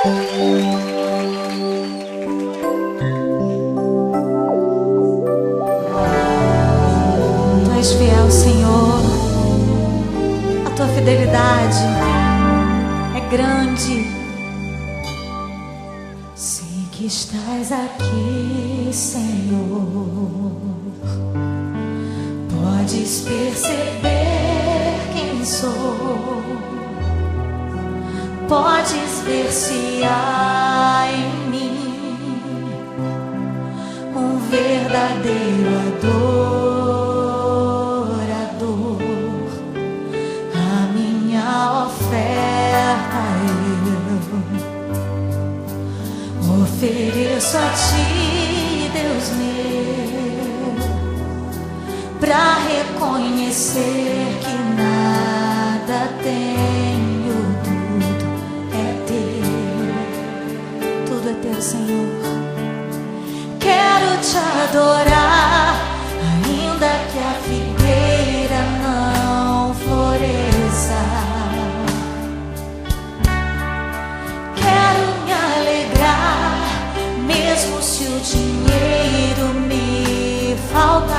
Tu és fiel, Senhor. A tua fidelidade é grande. Sei que estás aqui, Senhor. Podes perceber quem sou. Podes ver se há em mim um verdadeiro adorador. A minha oferta eu ofereço a ti, Deus meu, pra reconhecer que nada tenho, tudo é teu, Senhor. Quero te adorar, ainda que a figueira não floresça. Quero me alegrar, mesmo se o dinheiro me faltar.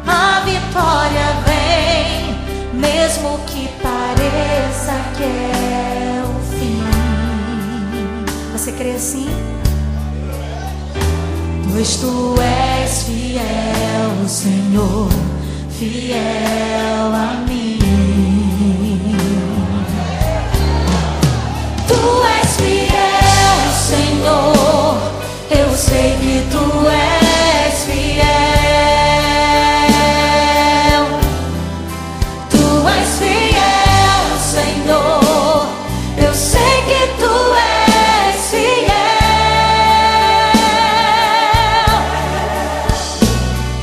A vitória vem, mesmo que pareça que é o fim. Você crê assim? Pois tu és fiel, Senhor, fiel a mim. Tu és fiel, Senhor, eu sei que tu és fiel. Tu és fiel, Senhor, eu sei que tu és fiel.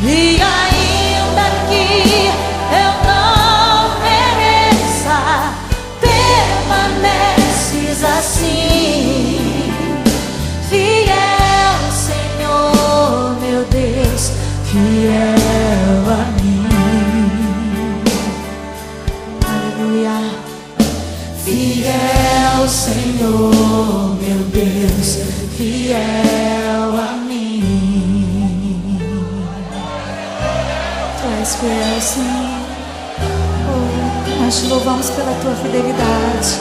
E ainda que eu não mereça, permaneces assim. Fiel, Senhor, meu Deus, fiel a mim. Aleluia. Fiel, Senhor, meu Deus, fiel a mim. Tu és fiel, Senhor. Oh, nós te louvamos pela tua fidelidade.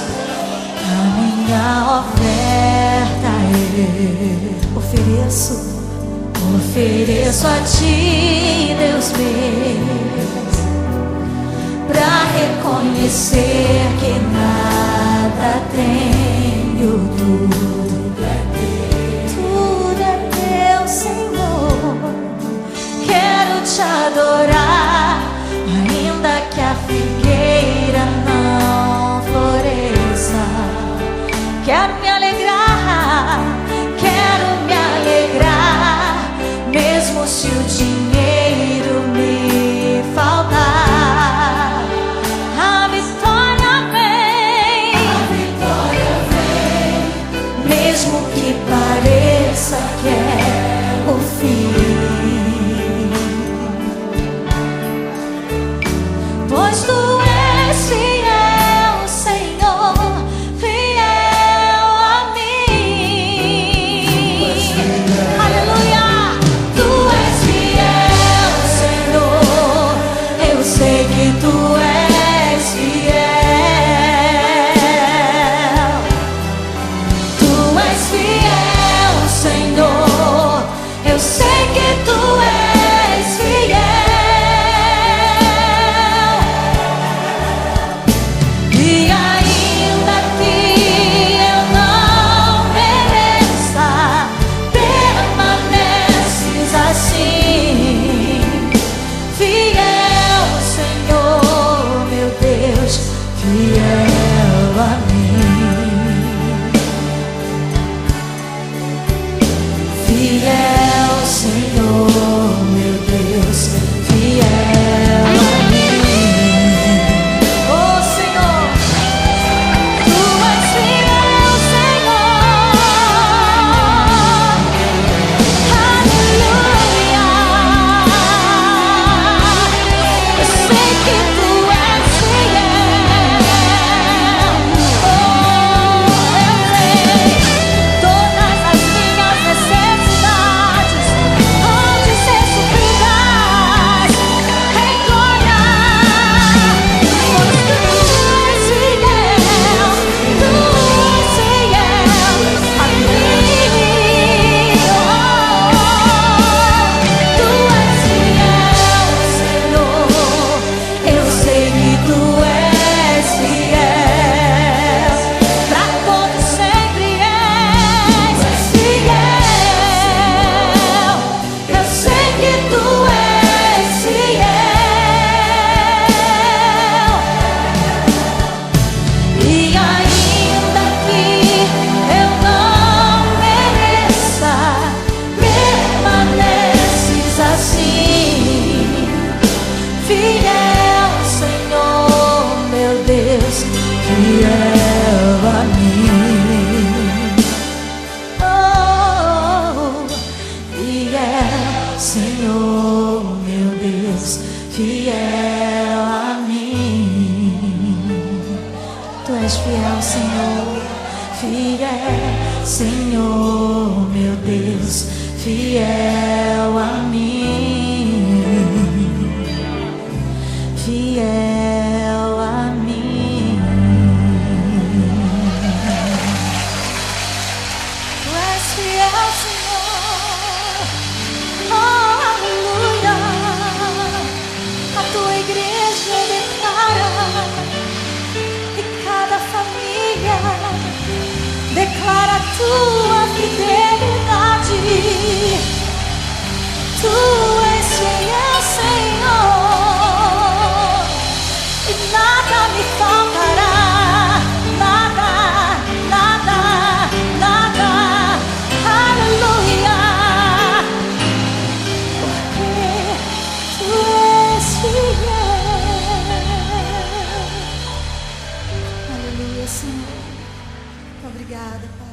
A minha oferta eu ofereço a ti, Deus meu, pra reconhecer que nada tenho, tudo é teu, Senhor. Quero te adorar, ainda que a figueira não floresça. Quero me alegrar, mesmo se o dinheiro me faltar. A vitória vem, mesmo que pareça que é o fim. Pois tu és fiel, Senhor, fiel a mim. Aleluia. Tu és fiel, Senhor, eu sei que tu és fiel. Tu és fiel, Senhor, eu sei que tu és fiel. E ainda que eu não mereça, permaneces assim. Fiel, Senhor, meu Deus, fiel a mim. Fiel, Senhor, meu Deus, fiel a mim. Oh, Senhor, tu és fiel, Senhor. Aleluia. Eu sei que tu és fiel. fiel a mim. Oh, fiel, Senhor, meu Deus, fiel a mim. Tu és fiel, Senhor, fiel, Senhor, meu Deus, fiel a mim, fiel a mim. Tu és fiel, Senhor, oh, aleluia. A tua igreja declara, e cada família declara a tua fidelidade. Tu és fiel, Senhor, e nada me faltará, nada, nada, nada, aleluia, porque tu és fiel. Aleluia, Senhor. Obrigada, Pai.